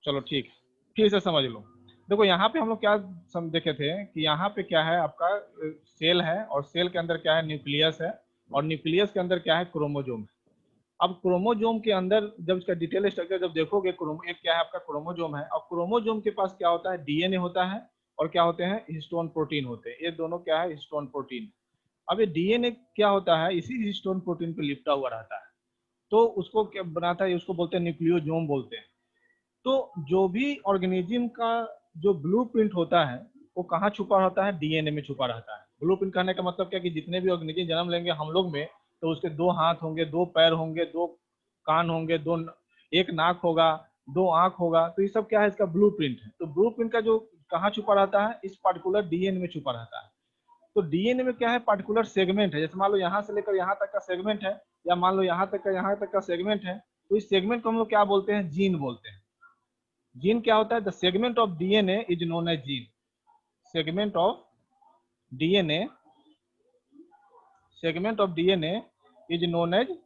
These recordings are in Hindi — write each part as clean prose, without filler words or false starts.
चलो ठीक है, फिर से समझ लो। देखो यहाँ पे हम लोग क्या देखे थे कि यहाँ पे क्या है आपका सेल है, और सेल के अंदर क्या है, न्यूक्लियस है, और न्यूक्लियस के अंदर क्या है, क्रोमोजोम है। अब क्रोमोजोम के अंदर जब इसका डिटेल स्ट्रक्चर जब देखोगे, एक क्या है आपका क्रोमोजोम है, और क्रोमोजोम के पास क्या होता है, डीएनए होता है, और क्या होते हैं, हिस्टोन प्रोटीन होते हैं। ये दोनों क्या है, हिस्टोन प्रोटीन। अब ये डीएनए क्या होता है, इसी हिस्टोन प्रोटीन पे लिपटा हुआ रहता है, तो उसको क्या बनाता है, उसको बोलते हैं न्यूक्लियोजोम बोलते हैं। तो जो भी ऑर्गेनिज्म का जो ब्लूप्रिंट होता है, वो कहाँ छुपा रहता है, डीएनए में छुपा रहता है। ब्लूप्रिंट कहने का मतलब क्या कि जितने भी ऑर्गेनिज्म जन्म लेंगे हम लोग में, तो उसके 2 हाथ होंगे, 2 पैर होंगे, 2 कान होंगे, एक नाक होगा, 2 आंख होगा, तो ये सब क्या है, इसका ब्लूप्रिंट है। तो ब्लूप्रिंट का जो कहाँ छुपा रहता है, इस पार्टिकुलर डीएनए में छुपा रहता है। तो डीएनए में क्या है, पार्टिकुलर सेगमेंट है, जैसे मान लो यहाँ से लेकर यहाँ तक का सेगमेंट है, या मान लो यहाँ तक का सेगमेंट है, तो इस सेगमेंट को हम लोग क्या बोलते हैं, जीन बोलते हैं। जीन क्या होता है, the segment of DNA is known as gene. Segment of DNA, segment of DNA is known as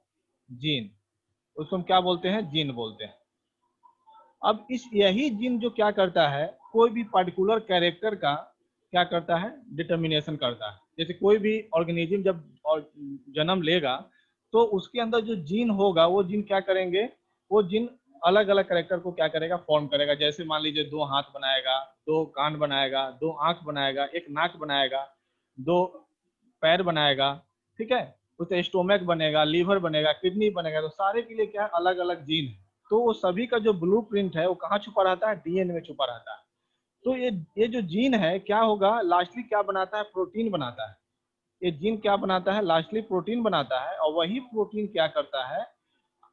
gene, उसको हम क्या बोलते हैं, जीन बोलते हैं। अब इस यही जीन जो क्या करता है, कोई भी पर्टिकुलर कैरेक्टर का क्या करता है, डिटर्मिनेशन करता है। जैसे कोई भी ऑर्गेनिज्म जब जन्म लेगा, तो उसके अंदर जो जीन होगा, वो जीन क्या करेंगे, वो जीन अलग अलग कैरेक्टर को क्या करेगा, फॉर्म करेगा। जैसे मान लीजिए 2 हाथ बनाएगा, 2 कान बनाएगा, 2 आंख बनाएगा, एक नाक बनाएगा, 2 पैर बनाएगा, ठीक है। उससे स्टोमक बनेगा, लीवर बनेगा, किडनी बनेगा, तो सारे के लिए क्या है, अलग अलग जीन है। तो वो सभी का जो ब्लूप्रिंट है वो कहाँ छुपा रहता है, डीएनए में छुपा रहता है। तो ये जो जीन है क्या होगा, लास्टली क्या बनाता है, प्रोटीन बनाता है। ये जीन क्या बनाता है, लास्टली प्रोटीन बनाता है, और वही प्रोटीन क्या करता है,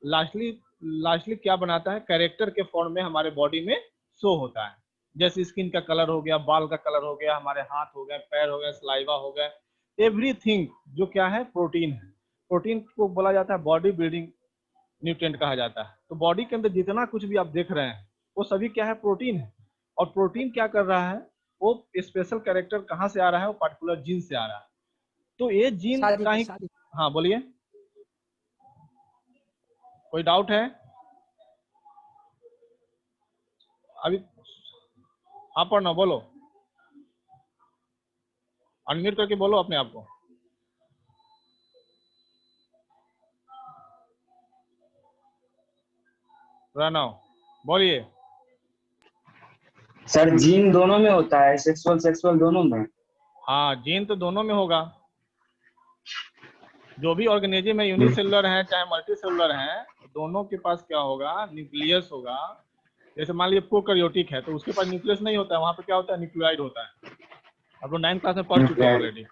लास्टली लास्टली क्या बनाता है, कैरेक्टर के फॉर्म में हमारे बॉडी में शो होता है। जैसे स्किन का कलर हो गया, बाल का कलर हो गया, हमारे हाथ हो गए, पैर हो गए, सलाइवा हो गए, एवरीथिंग जो क्या है, प्रोटीन है। प्रोटीन को बोला जाता है बॉडी बिल्डिंग न्यूट्रिएंट कहा जाता है। तो बॉडी के अंदर जितना कुछ भी आप देख रहे हैं, वो सभी क्या है, प्रोटीन है। और प्रोटीन क्या कर रहा है, वो स्पेशल कैरेक्टर कहाँ से आ रहा है, वो पर्टिकुलर जीन से आ रहा है। तो ये जीन का ही, हाँ बोलिए, कोई डाउट है अभी? हाँ पढ़ना, बोलो, अनम्यूट करके बोलो अपने आप को। प्रणव बोलिए। सर जीन दोनों में होता है, सेक्सुअल सेक्सुअल दोनों में? हाँ, जीन तो दोनों में होगा। जो भी ऑर्गेनिज्म है, यूनिसेलुलर है चाहे मल्टी सेलुलर है, दोनों के पास क्या होगा, न्यूक्लियस होगा। जैसे मान लीजिए प्रोकैरियोटिक है, तो उसके पास न्यूक्लियस नहीं होता है, वहां पे क्या होता है, न्यूक्लियोइड होता है। आप लोग 9th क्लास में पढ़ चुके हो ऑलरेडी,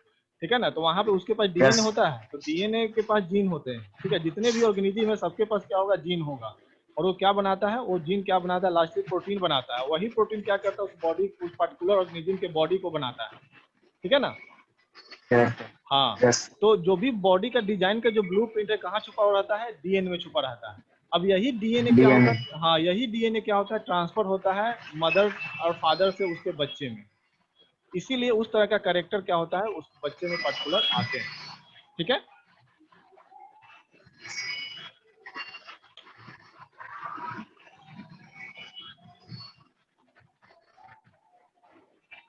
ठीक है ना। तो वहां पे उसके पास डीएनए होता है, तो डीएनए के पास जीन होते हैं, ठीक है। जितने भी ऑर्गेनिज्म है सबके पास क्या होगा, जीन होगा। और वो क्या बनाता है, वो जीन क्या बनाता है, लास्टली प्रोटीन बनाता है। वही प्रोटीन क्या करता है, उस बॉडी, उस पर्टिकुलर ऑर्गेनिज्म के बॉडी को बनाता है, ठीक है ना। हाँ, तो जो भी बॉडी का डिजाइन का जो ब्लूप्रिंट है, कहाँ छुपा हुआ रहता है, डीएनए में छुपा रहता है। अब यही डीएनए क्या होता है, हाँ यही डीएनए क्या होता है, ट्रांसफर होता है मदर और फादर से उसके बच्चे में। इसीलिए उस तरह का कैरेक्टर क्या होता है, उस बच्चे में पर्टिकुलर आते हैं, ठीक है।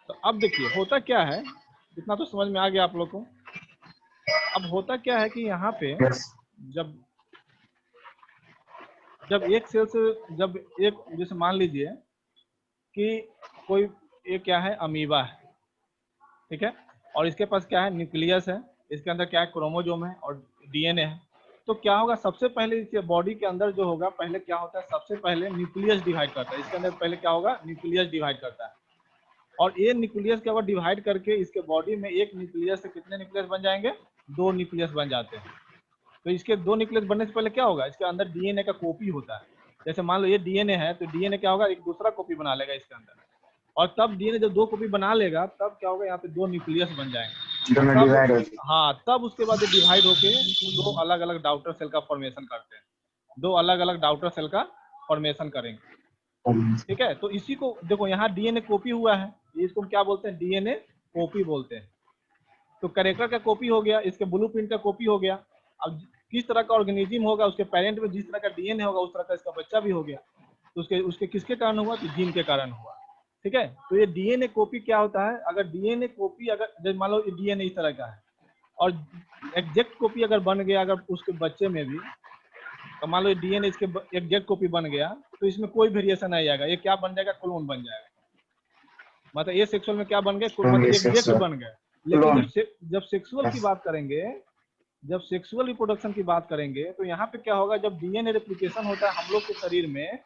तो अब देखिए होता क्या है, इतना तो समझ में आ गया आप लोग को। अब होता क्या है कि यहाँ पे जब जब एक सेल से, जब एक, जैसे मान लीजिए कि कोई, ये क्या है, अमीबा है, ठीक है। और इसके पास क्या है, न्यूक्लियस है, इसके अंदर क्या है, क्रोमोजोम है और डीएनए है। तो क्या होगा, सबसे पहले इसके बॉडी के अंदर जो होगा, पहले क्या होता है, सबसे पहले न्यूक्लियस डिवाइड करता है। इसके अंदर पहले क्या होगा, न्यूक्लियस डिवाइड करता है। और ये न्यूक्लियस क्या होगा, डिवाइड करके इसके बॉडी में एक न्यूक्लियस से कितने न्यूक्लियस बन जाएंगे, 2 न्यूक्लियस बन जाते हैं। तो इसके 2 न्यूक्लियस बनने से पहले क्या होगा, इसके अंदर डीएनए का कॉपी होता है। जैसे मान लो ये डीएनए है, तो डीएनए क्या होगा, एक दूसरा कॉपी बना लेगा इसके अंदर। और तब डीएनए जब 2 कॉपी बना लेगा, तब क्या होगा, यहाँ पे 2 न्यूक्लियस बन जाएंगे। और तब, हाँ, तब उसके बाद डिवाइड होके 2 अलग अलग डॉटर सेल का फॉर्मेशन करते हैं। 2 अलग अलग डॉटर सेल का फॉर्मेशन करेंगे, ठीक है। तो इसी को देखो, यहाँ डीएनए कॉपी हुआ है, इसको हम क्या बोलते हैं, डीएनए कॉपी बोलते हैं। तो कैरेक्टर का कॉपी हो गया, इसके ब्लूप्रिंट का कॉपी हो गया। अब किस तरह का ऑर्गेनिज्म होगा, उसके पेरेंट में जिस तरह का डीएनए होगा, उस तरह का इसका बच्चा भी हो गया। तो उसके उसके किसके कारण हुआ? तो जीन के कारण हुआ। ठीक है, तो ये डीएनए कॉपी क्या होता है? अगर डीएनए कॉपी अगर मान लो डीएनए इस तरह का है और एग्जैक्ट कॉपी अगर बन गया अगर उसके बच्चे में भी, तो मान लो डीएनए इसके एग्जैक्ट कॉपी बन गया तो इसमें कोई वेरिएशन नहीं आएगा, ये क्या बन जाएगा? क्लोन बन जाएगा। मतलब ये सेक्सुअल में क्या बन गए? मतलब एग्जैक्ट बन गए। लेकिन क्लोन। जब सेक्सुअल की बात करेंगे, जब सेक्सुअल रिप्रोडक्शन की बात करेंगे तो यहाँ पे क्या होगा? जब डीएनए रेप्लिकेशन होता है हम लोग के शरीर में,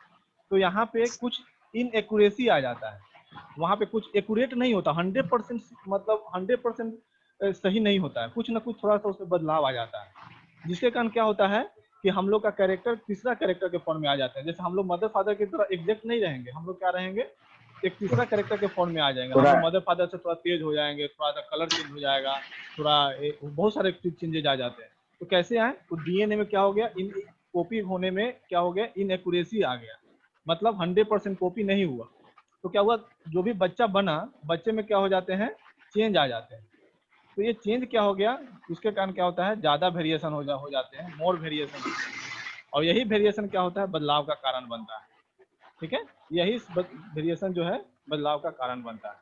तो यहाँ पे कुछ इनएक्यूरेसी आ जाता है, वहाँ पे कुछ एक्यूरेट नहीं होता, 100% मतलब 100% सही नहीं होता है, कुछ ना कुछ थोड़ा सा उसमें बदलाव आ जाता है, जिसके कारण क्या होता है कि हम लोग का कैरेक्टर तीसरा कैरेक्टर के फॉर्म में आ जाते हैं। जैसे हम लोग मदर फादर की तरह एग्जैक्ट नहीं रहेंगे, हम लोग क्या रहेंगे? एक तीसरा कैरेक्टर के फॉर्म में आ जाएंगे। हम थोड़ा लोग मदर फादर से थोड़ा तेज हो जाएंगे, थोड़ा सा कलर चेंज हो जाएगा, थोड़ा बहुत सारे चेंजेज आ जाते हैं। तो कैसे आए? तो डीएनए में क्या हो गया? इन कॉपी होने में क्या हो गया? इनएक्यूरेसी आ गया, मतलब 100% कॉपी नहीं हुआ। तो क्या हुआ? जो भी बच्चा बना, बच्चे में क्या हो जाते हैं? चेंज आ जाते हैं। तो ये चेंज क्या हो गया? उसके कारण क्या होता है? ज्यादा वेरिएशन हो जाते हैं, मोर वेरिएशन होते हैं, और यही वेरिएशन क्या होता है? बदलाव का कारण बनता है। ठीक है, यही वेरिएशन जो है बदलाव का कारण बनता है।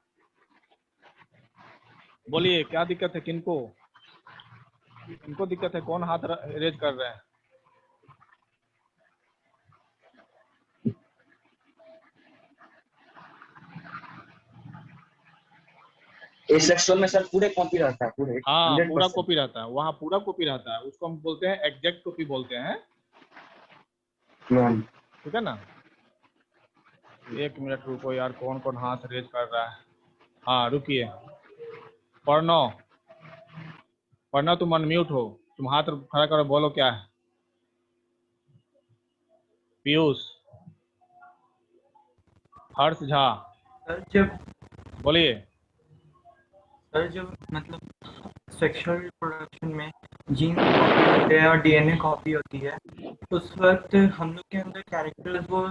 बोलिए क्या दिक्कत है? किनको किनको दिक्कत है? कौन हाथ रेज कर रहे हैं? एसेक्सुअल में सर पूरे कॉपी रहता है, पूरे हाँ, पूरा 100%। कॉपी रहता है, वहाँ पूरा कॉपी रहता है, उसको हम बोलते हैं एग्जैक्ट कॉपी बोलते हैं। क्लोन। ठीक है ना? एक मिनट रुको यार, कौन कौन हाथ रेज कर रहा है? हाँ रुकिए। प्रणव, प्रणव तुम अनम्यूट हो, तुम हाथ खड़ा करो, बोलो क्या है? पीयूष, हर्ष झा, जब बोलिए। मतलब सेक्सुअल रिप्रोडक्शन में जीन कॉपी होते हैं और डीएनए कॉपी होती है, उस वक्त हम लोग के अंदर कैरेक्टर्स वो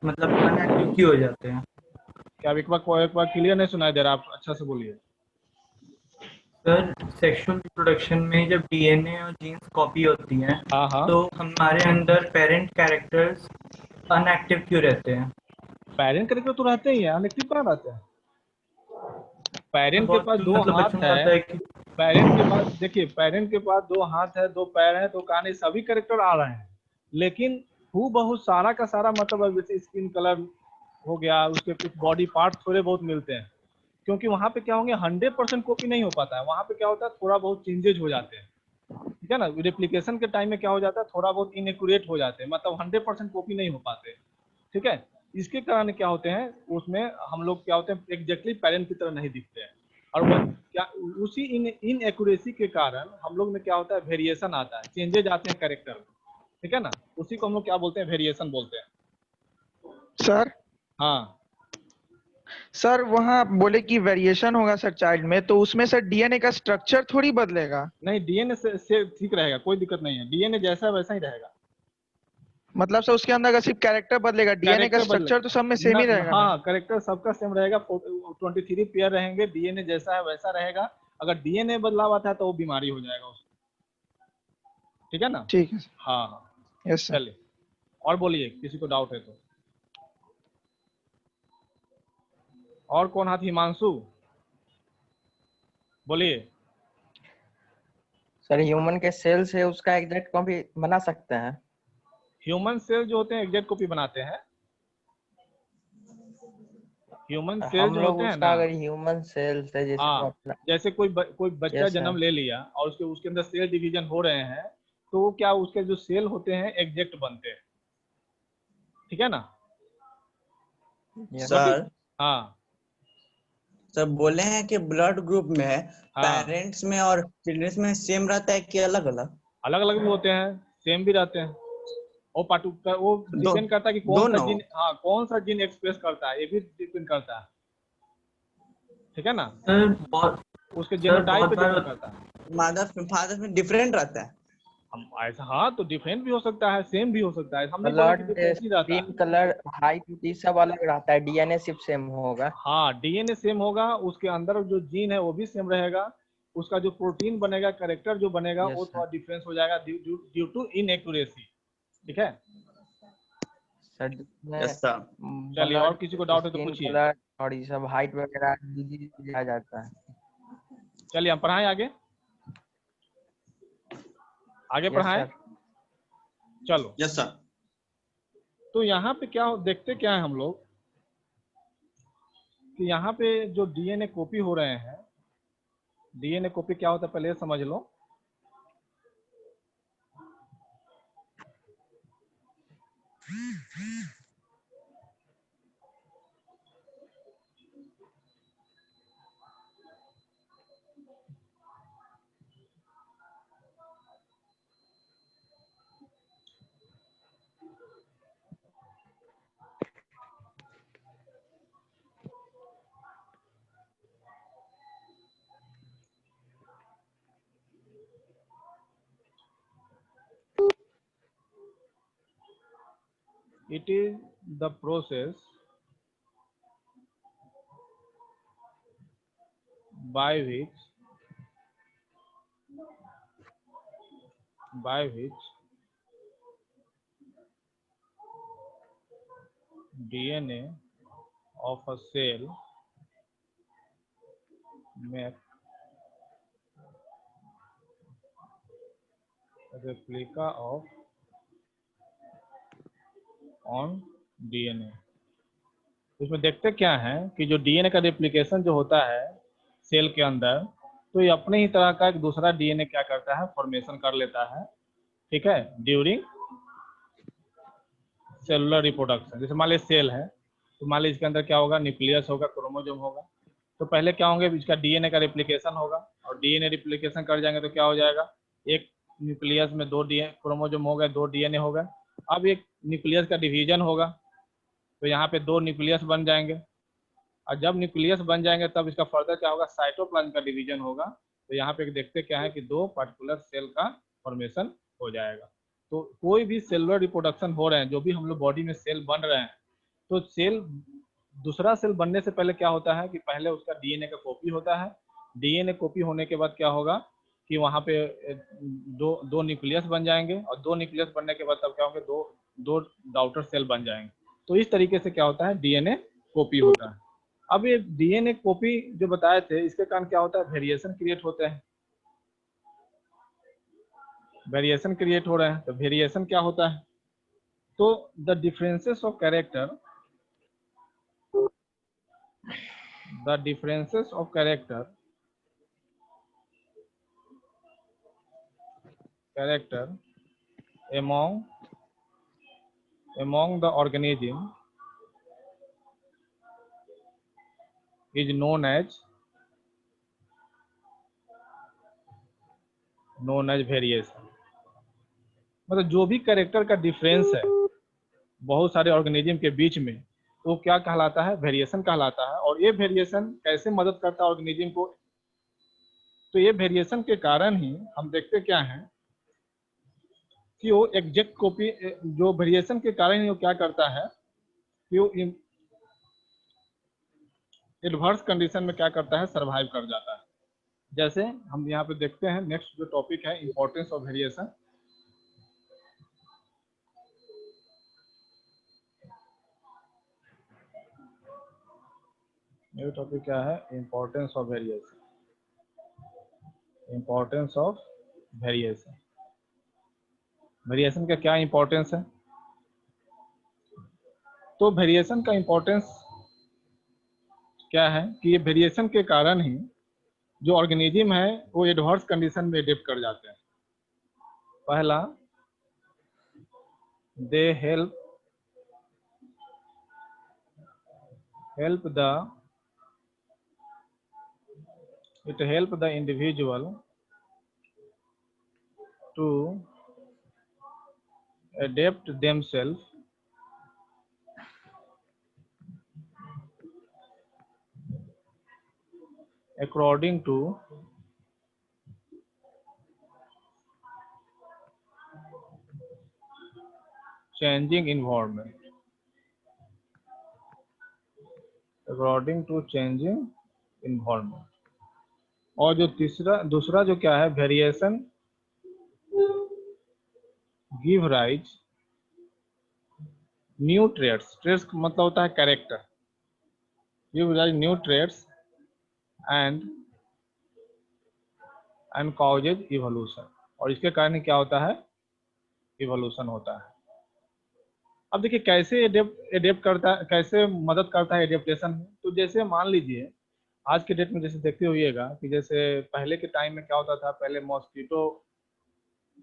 मतलब अनएक्टिव क्यों हो जाते हैं? क्या एक बार क्लियर नहीं सुनाई दे रहा? आप अच्छा से बोलिए। सर, सेक्सुअल रिप्रोडक्शन में जब डीएनए और जीन्स कॉपी होती हैं हाँ हाँ, तो हमारे अंदर पेरेंट कैरेक्टर्स अनएक्टिव क्यों रहते हैं? पेरेंट कैरेक्टर तो रहते ही हैं, अनएक्टिव कहाँ रहते हैं? पेरेंट के बहुत पास दो मतलब हाथ बच्चों में है, आता है कि पेरेंट के पास देखिए, पेरेंट के पास दो हाथ है, दो पैर है, दो कान है, सभी कैरेक्टर आ रहे हैं, लेकिन हु बहुत सारा का सारा मतलब जैसे स्किन कलर हो गया, उसके कुछ बॉडी पार्ट थोड़े बहुत मिलते हैं, क्योंकि वहाँ पे क्या होंगे? 100% कॉपी नहीं हो पाता है, वहाँ पे क्या होता है? थोड़ा बहुत चेंजेज हो जाते हैं। ठीक है ना? रिप्लिकेशन के टाइम में क्या हो जाता है? थोड़ा बहुत इनएक्यूरेट हो जाते हैं, मतलब 100% कॉपी नहीं हो पाते। ठीक है, इसके कारण क्या होते हैं? उसमें हम लोग क्या होते हैं? एग्जैक्टली पेरेंट की तरह नहीं दिखते हैं, और वो क्या उसी इनएक्यूरेसी के कारण हम लोग में क्या होता है? वेरिएशन आता है, चेंजेज आते हैं कैरेक्टर में। ठीक है ना? उसी को हम लोग क्या बोलते हैं? वेरिएशन बोलते हैं। सर हाँ, सर वहाँ बोले कि वेरिएशन होगा सर चाइल्ड में, तो उसमें सर डीएनए का स्ट्रक्चर थोड़ी बदलेगा। नहीं, डीएनए से ठीक रहेगा, कोई दिक्कत नहीं है, डीएनए जैसा है वैसा ही रहेगा। मतलब सर उसके अंदर का सिर्फ कैरेक्टर बदलेगा, डीएनए का कैरेक्टर बदले स्ट्रक्चर तो सब में सेम ही रहेगा ना। हाँ, कैरेक्टर सबका सेम रहेगा, 23 पेयर रहेंगे, डीएनए जैसा है वैसा रहेगा। अगर डीएनए बदलाव आता है तो वो बीमारी हो जाएगा उसको। ठीक है ना? ठीक है सर। हाँ हाँ, यस सर। चलिए और बोलिए, किसी को डाउट है तो। और कौन हाथ? हिमांशु, बोलिए। सर ह्यूमन के सेल से उसका एग्जैक्ट कॉपी बना सकते हैं? ह्यूमन सेल जो होते हैं एग्जैक्ट कॉपी बनाते हैं। ह्यूमन सेल हम जो लोग होते हैं उसका ना, अगर ह्यूमन सेल से जैसे वो हाँ, अपना। जैसे कोई बच्चा यस जन्म सर। ले लिया और उसके अंदर सेल डिवीजन हो रहे हैं, तो वो क्या उसके जो सेल होते हैं एग्जैक्ट बनते हैं। ठीक है ना? यस समझ गए? सर। सर हाँ सर बोले हैं कि ब्लड ग्रुप में हाँ, पेरेंट्स में और चिल्ड्रंस में सेम रहता है कि अलग अलग? अलग अलग भी होते हैं, सेम भी रहते हैं। वो दो डिपेंड करता है कि कौन सा दोनों। जीन, हाँ, कौन सा जीन एक्सप्रेस करता है, ये भी डिपेंड करता है। ठीक है ना? सर बहुत उसके सर जेनोटाइप बहुत पे बार डिपेंड करता है। मदर फादर में डिफरेंट रहता है। हम ऐसा, हाँ, तो डिफरेंट भी हो सकता है, सेम भी हो सकता है, हम नहीं बोला कि ब्लड डिफरेंट ही रहता स्किन है। कलर हाइट ये सब अलग रहता है, डीएनए सिर्फ सेम होगा। हाँ, डीएनए सेम होगा, उसके अंदर जो जीन है वो भी सेम रहेगा, उसका जो प्रोटीन बनेगा, करेक्टर जो बनेगा, वो यस थोड़ा सर। डिफरेंस हो जाएगा ड्यू टू इनएक्यूरेसी। ठीक है? सर जिसमें यस सर। चलिए, और ब्लड, किसी को डाउट है तो स्किन पूछिए। कलर और ये सब हाइट वगैरह डिजीज लिया जाता है। चलिए हम पढ़ाएं आगे, आगे यस पढ़ाएं। सर। चलो, यस सर। तो यहाँ पे क्या देखते क्या है हम लोग कि यहाँ पे जो डीएनए कॉपी हो रहे हैं, डीएनए कॉपी क्या होता है पहले ये समझ लो। It is the process by which DNA of a cell make a replica of on DNA। इसमें देखते क्या है कि जो डीएनए का रेप्लिकेशन जो होता है सेल के अंदर, तो ये अपने ही तरह का एक दूसरा डीएनए क्या करता है, फॉर्मेशन कर लेता है, ठीक है, ड्यूरिंग सेलुलर रिप्रोडक्शन। जैसे मान लीजिए सेल है, तो मान लीजिए इसके अंदर क्या होगा, न्यूक्लियस होगा, क्रोमोसोम होगा। तो पहले क्या होंगे, इसका डीएनए का रेप्लिकेशन होगा, और डीएनए रेप्लिकेशन कर जाएंगे तो क्या हो जाएगा, एक न्यूक्लियस में दो क्रोमोसोम हो गए, दो डीएनए हो गए। अब एक न्यूक्लियस का डिवीजन होगा, तो यहाँ पे दो न्यूक्लियस बन जाएंगे, और जब न्यूक्लियस बन जाएंगे तब इसका फर्दर क्या होगा, साइटोप्लाज्म का डिवीजन होगा। तो यहाँ पे देखते क्या है कि दो पर्टिकुलर सेल का फॉर्मेशन हो जाएगा। तो कोई भी सेलुलर रिप्रोडक्शन हो रहे हैं, जो भी हम लोग बॉडी में सेल बन रहे हैं, तो सेल दूसरा सेल बनने से पहले क्या होता है कि पहले उसका डीएनए का कॉपी होता है। डीएनए कॉपी होने के बाद क्या होगा कि वहाँ पे दो न्यूक्लियस बन जाएंगे, और दो न्यूक्लियस बनने के बाद तब क्या होंगे, दो डॉटर सेल बन जाएंगे। तो इस तरीके से क्या होता है, डीएनए कॉपी होता है। अब ये डीएनए कॉपी जो बताए थे, इसके कारण क्या होता है, वेरिएशन क्रिएट होते हैं, वेरिएशन क्रिएट हो रहे हैं। तो वेरिएशन क्या होता है, तो the differences of character, the differences of character among the organism is known as variation. मतलब जो भी कैरेक्टर का डिफरेंस है बहुत सारे ऑर्गेनिज्म के बीच में, वो क्या कहलाता है, वेरिएशन कहलाता है। और ये वेरिएशन कैसे मदद करता है ऑर्गेनिज्म को, तो ये वेरिएशन के कारण ही हम देखते क्या है कि वो एग्जैक्ट कॉपी, जो वेरिएशन के कारण ही वो क्या करता है कि वो एडवर्स कंडीशन में क्या करता है, सरवाइव कर जाता है। जैसे हम यहाँ पे देखते हैं, नेक्स्ट जो टॉपिक है, इंपॉर्टेंस ऑफ वेरिएशन। ये टॉपिक क्या है, importance of variation. Importance of variation, variation का क्या इंपॉर्टेंस है। तो वेरिएशन का इंपॉर्टेंस क्या है कि ये वेरिएशन के कारण ही जो ऑर्गेनिज्म है वो एडवर्स कंडीशन में एडेप्ट कर जाते हैं। पहला, they help the individual to adapt themselves according to changing environment, according to changing environment। और जो दूसरा जो क्या है, variation give rise new traits, traits मतलब होता है character, give rise new traits and causes evolution, और इसके कारण क्या होता है, इवोल्यूशन होता है। अब देखिए कैसे एडेप्ट करता है, कैसे मदद करता है एडेप्टेशन में। तो जैसे मान लीजिए आज के डेट में जैसे देखते होइएगा कि जैसे पहले के टाइम में क्या होता था, पहले मॉस्किटो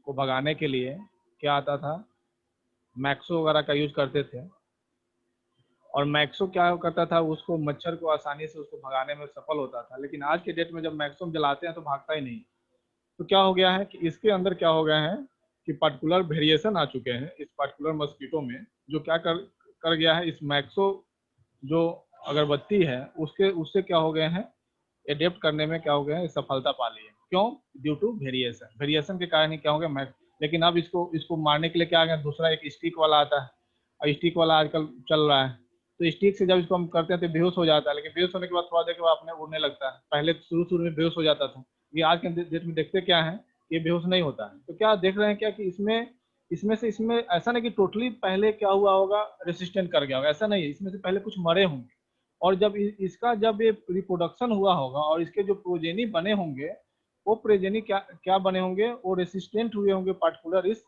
को भगाने के लिए क्या आता था, मैक्सो वगैरह का यूज करते थे, और मैक्सो क्या करता था, उसको मच्छर को आसानी से उसको भगाने में सफल होता था। लेकिन आज के डेट में जब मैक्सो जलाते हैं तो भागता ही नहीं। तो क्या हो गया है कि इसके अंदर क्या हो गया है कि पर्टिकुलर वेरिएशन आ चुके हैं इस पर्टिकुलर मस्कीटो में, जो क्या कर गया है, इस मैक्सो जो अगरबत्ती है उसके उससे क्या हो गए हैं, एडेप्ट करने में क्या हो गया है, सफलता पा ली है। क्यों? ड्यू टू वेरिएशन, वेरिएशन के कारण ही क्या हो गया मैक्स। लेकिन अब इसको मारने के लिए क्या आ गया, दूसरा एक स्टिक वाला आता है, और स्टिक वाला आजकल चल रहा है। तो स्टिक से जब इसको हम करते हैं तो बेहोश हो जाता है, लेकिन बेहोश होने के बाद थोड़ा देर के बाद अपने उड़ने लगता है। पहले शुरू में बेहोश हो जाता था, ये आज के डेट में देखते क्या है, ये बेहोश नहीं होता है। तो क्या देख रहे हैं क्या कि इसमें ऐसा नहीं कि टोटली पहले क्या हुआ होगा, रेसिस्टेंट कर गया होगा, ऐसा नहीं है। इसमें से पहले कुछ मरे होंगे, और जब इसका जब ये रिप्रोडक्शन हुआ होगा और इसके जो प्रोजेनी बने होंगे, वो प्रोजेनी क्या बने होंगे, वो रेसिस्टेंट हुए होंगे पार्टिकुलर इस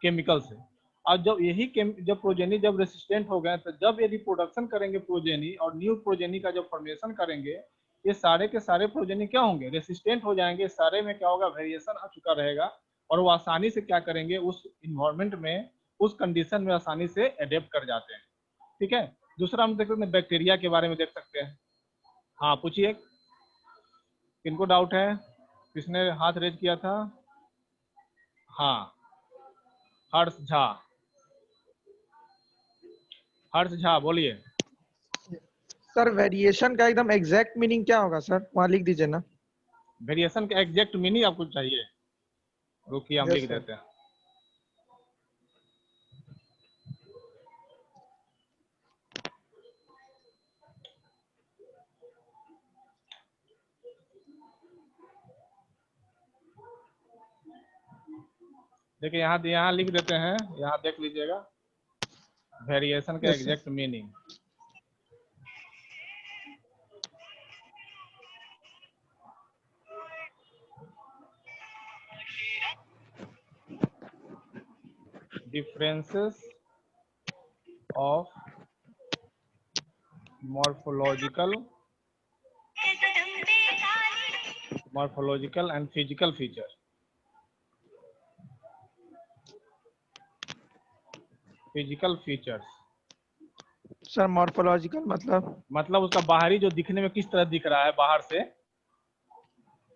केमिकल से। और जब प्रोजेनी जब रेसिस्टेंट हो गए, तो जब ये रिप्रोडक्शन करेंगे प्रोजेनी और न्यू प्रोजेनी का जब फॉर्मेशन करेंगे, ये सारे के सारे प्रोजेनी क्या होंगे, रेसिस्टेंट हो जाएंगे। सारे में क्या होगा, वेरिएशन आ चुका रहेगा, और वो आसानी से क्या करेंगे, उस इन्वायरमेंट में, उस कंडीशन में आसानी से एडेप्ट कर जाते हैं। ठीक है। दूसरा हम देख सकते हैं, बैक्टीरिया के बारे में देख सकते हैं। हाँ पूछिए, किनको डाउट है, किसने हाथ रेज किया था? हाँ हर्ष झा, हर्ष झा बोलिए। सर वेरिएशन का एकदम एग्जैक्ट मीनिंग क्या होगा सर, वहाँ लिख दीजिए ना। वेरिएशन का एग्जैक्ट मीनिंग आपको चाहिए, रुकिए हम Yes, लिख sir. देते हैं। देखिए यहाँ लिख देते हैं, यहाँ देख लीजिएगा वेरिएशन का Yes, sir. Exact meaning. differences of morphological and physical feature। Physical features sir morphological मतलब उसका बाहरी जो दिखने में किस तरह दिख रहा है बाहर से।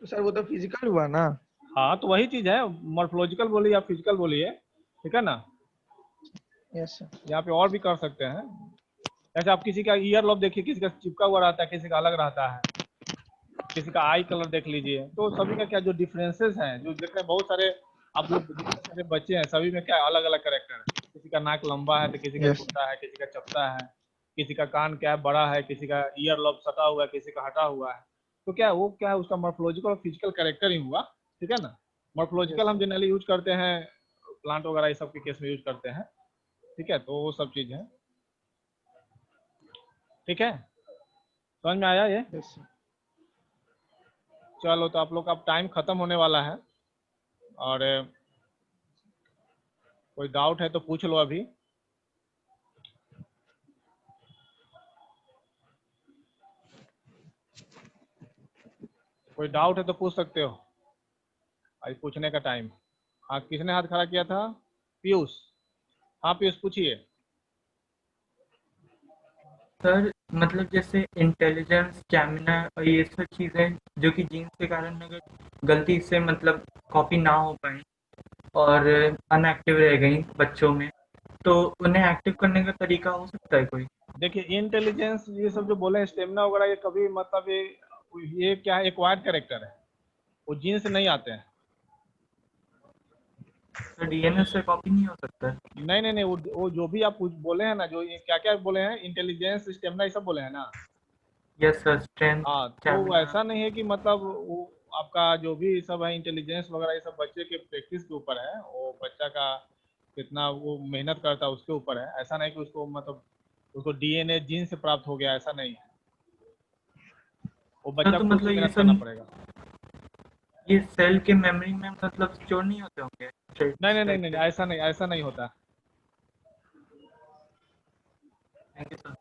तो सर वो तो फिजिकल हुआ ना। हाँ तो वही चीज है, मॉर्फोलॉजिकल बोलिए या फिजिकल बोलिए, ठीक है ना। Yes sir. यहाँ पे और भी कर सकते हैं, जैसे आप किसी का ईयर लॉब देखिए, किसी का चिपका हुआ रहता है, किसी का अलग रहता है, किसी का आई कलर देख लीजिए। तो सभी का क्या जो डिफरेंसेस हैं, जो देख रहे हैं बहुत सारे आप लोग जितने सारे बच्चे हैं, सभी में क्या अलग अलग कैरेक्टर है। किसी का नाक लंबा है तो किसी का Yes. छोटा है, किसी का चपटा है, किसी का कान क्या बड़ा है, किसी का ईयर लॉब सटा हुआ है, किसी का हटा हुआ है। तो क्या वो क्या है, उसका मॉर्फोलॉजिकल और फिजिकल कैरेक्टर ही हुआ, ठीक है ना। मॉर्फोलॉजिकल हम जनरली यूज करते हैं प्लांट वगैरह ये सब के केस में यूज करते हैं, ठीक है। तो वो सब चीज है, ठीक है, समझ में आया ये। Yes, sir. चलो तो आप लोग का अब टाइम खत्म होने वाला है, और कोई डाउट है तो पूछ लो अभी। कोई डाउट है तो पूछ सकते हो, आज पूछने का टाइम। हाँ किसने हाथ खड़ा किया था? पीयूष। हाँ पीयूष पूछिए। सर मतलब जैसे इंटेलिजेंस, स्टैमिना और ये सब चीज़ें जो कि जीन्स के कारण अगर गलती से मतलब कॉपी ना हो पाए और अनएक्टिव रह गई बच्चों में, तो उन्हें एक्टिव करने का तरीका हो सकता है कोई? देखिए इंटेलिजेंस ये सब जो बोले, स्टेमिना वगैरह, ये कभी मतलब ये क्या है, एक्वायर्ड कैरेक्टर है, वो जीन से नहीं आते हैं। तो डीएनए से कॉपी नहीं हो सकता है? नहीं, वो जो भी आप बोले हैं ना, जो ये क्या क्या बोले हैं, इंटेलिजेंस स्टेमिना ये सब बोले हैं ना। Yes sir, strength. हाँ तो ऐसा नहीं है कि मतलब वो आपका जो भी सब है इंटेलिजेंस वगैरह ये सब बच्चे के प्रैक्टिस के ऊपर है, वो बच्चा का कितना वो मेहनत करता है उसके ऊपर है। ऐसा नहीं कि उसको मतलब उसको डीएनए जीन से प्राप्त हो गया, ऐसा नहीं है। वो बच्चा तो खुद मतलब से ये मेहनत सब करना पड़ेगा। ये सेल के मेमोरी में मतलब स्टोर नहीं होते होंगे नहीं नहीं नहीं traits नहीं, type ऐसा नहीं, ऐसा नहीं होता। के? Thank you, sir.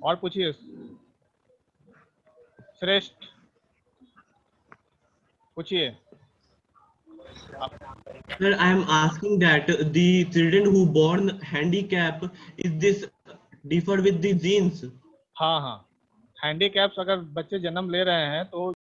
और पूछिए श्रेष्ठ, पूछिए आप। Sir, I am asking that the children who born handicap, is this differ with the genes? हाँ हाँ, हैंडीकैप्स अगर बच्चे जन्म ले रहे हैं तो